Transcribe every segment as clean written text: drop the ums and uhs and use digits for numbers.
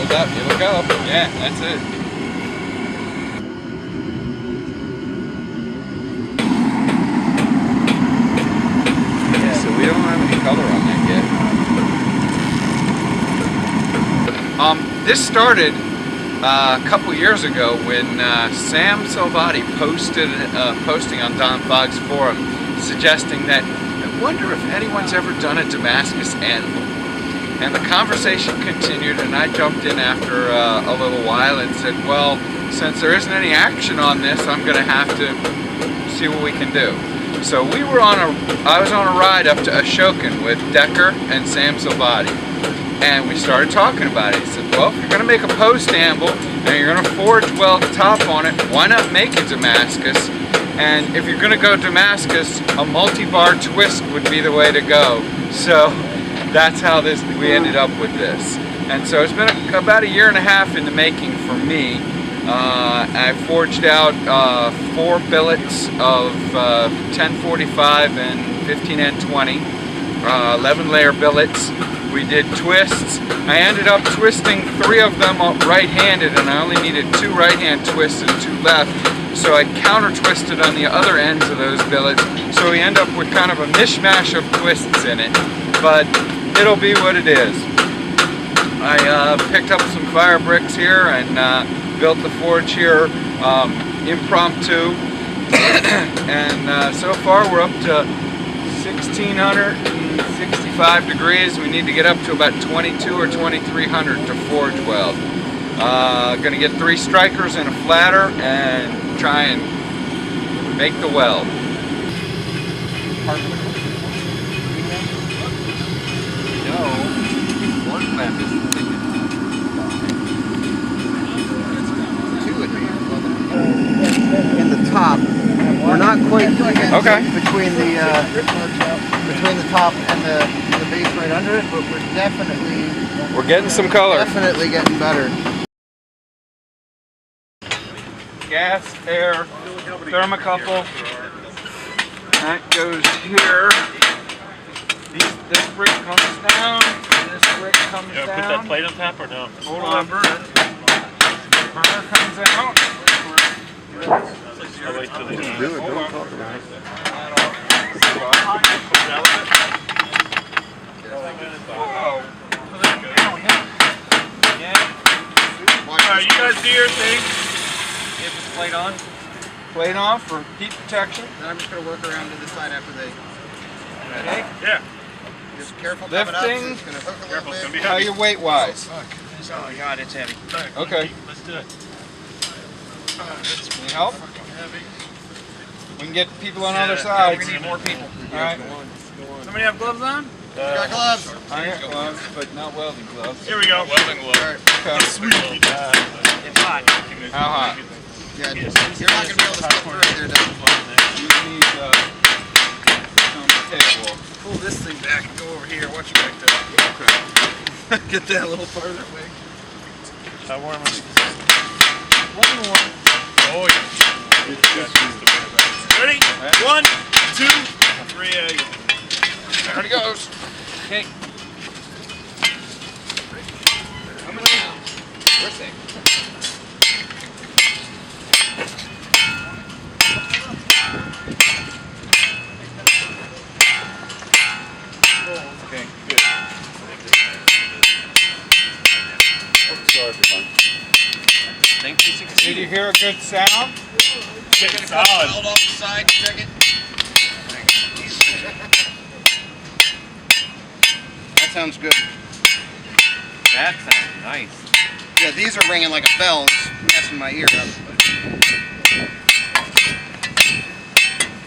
Build up, it'll go. Yeah, that's it. Yeah, so we don't have any color on that yet. This started a couple years ago when Sam Salvati posted posting on Don Fogg's forum suggesting that, I wonder if anyone's ever done a Damascus anvil. And the conversation continued, and I jumped in after a little while and said, well, since there isn't any action on this, I'm going to have to see what we can do. So I was on a ride up to Ashokan with Deker and Sam Salvati. And we started talking about it. He said, well, if you're going to make a post anvil and you're going to forge weld the top on it, why not make a Damascus? And if you're going to go Damascus, a multi-bar twist would be the way to go. So that's how we ended up with this. And so it's been about a year and a half in the making for me. I forged out 4 billets of 1045 and 15N20, 11-layer billets. We did twists. I ended up twisting 3 of them right-handed, and I only needed 2 right-hand twists and 2 left. So I counter-twisted on the other ends of those billets. So we end up with kind of a mishmash of twists in it. But it'll be what it is. I picked up some fire bricks here and built the forge here impromptu. And so far we're up to 1,665 degrees. We need to get up to about 22 or 2,300 to forge weld. Gonna get 3 strikers and a flatter and try and make the weld. One clamp is in the top. We're not quite okay between the top and the base right under it, but we're getting some color. Definitely getting better. Gas, air, thermocouple. That goes here. This brick comes down. This brick comes down. Put that plate on top or no? Hold on. Burner comes out. I'll wait till they do it. Don't talk about it. Alright, you guys do your thing. Get this plate on. Plate off for heat protection. Then I'm just going to work around to the side after they... Okay. Yeah. Just careful coming up. Lifting. It's going to hook a Careful, it's little gonna be bit. How heavy. you weight wise? Oh God, it's heavy. Okay. Let's do it. Can you help? We can get people on other sides. We need more people. Alright. Somebody have gloves on? You got gloves? I got gloves, but not welding gloves. Here we go. Welding gloves. Okay. Sweet. It's hot. How hot? Yeah, you're not going to be able to step through there, Doug. You need some table. Pull this thing back and go over here. Watch your back there. Okay. Get that a little farther away. How warm is it? Warm. Oh, yeah. Ready? 1, 2, 3, There it goes. Okay. Coming down. Where's it? Okay, good. Oh, sorry, everyone. Did you hear a good sound? Getting solid. Weld off the side, check it. That sounds good. That sounds nice. Yeah, these are ringing like a bell. It's messing my ear up.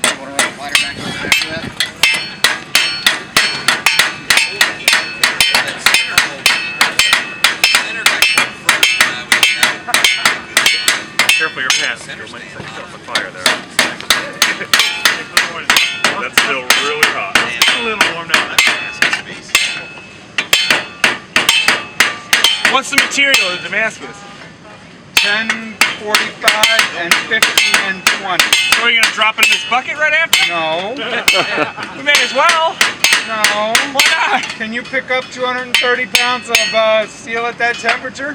I want to run a lighter back over after that. Careful your pants. You might set yourself on fire there. That's still really hot. It's a little warm now. What's the material of Damascus? 1045 and 15N20. So are you going to drop it in this bucket right after? No. We may as well. No. Why not? Can you pick up 230 pounds of steel at that temperature?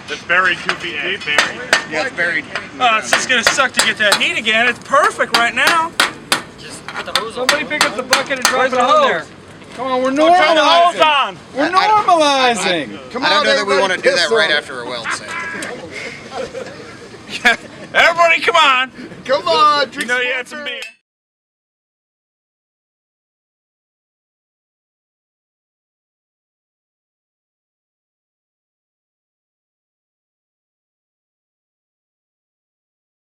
It's buried 2 feet deep. Yeah, it's buried. It's just gonna suck to get that heat again. It's perfect right now. Just put the hose on. Somebody pick up the bucket and drop Where's it the on there. hose? Come on, we're Turn the hose normalizing. on. We're normalizing. Come on, I don't know that we want to do that right after a weld set. Everybody, come on. Come on, You know you had some beer.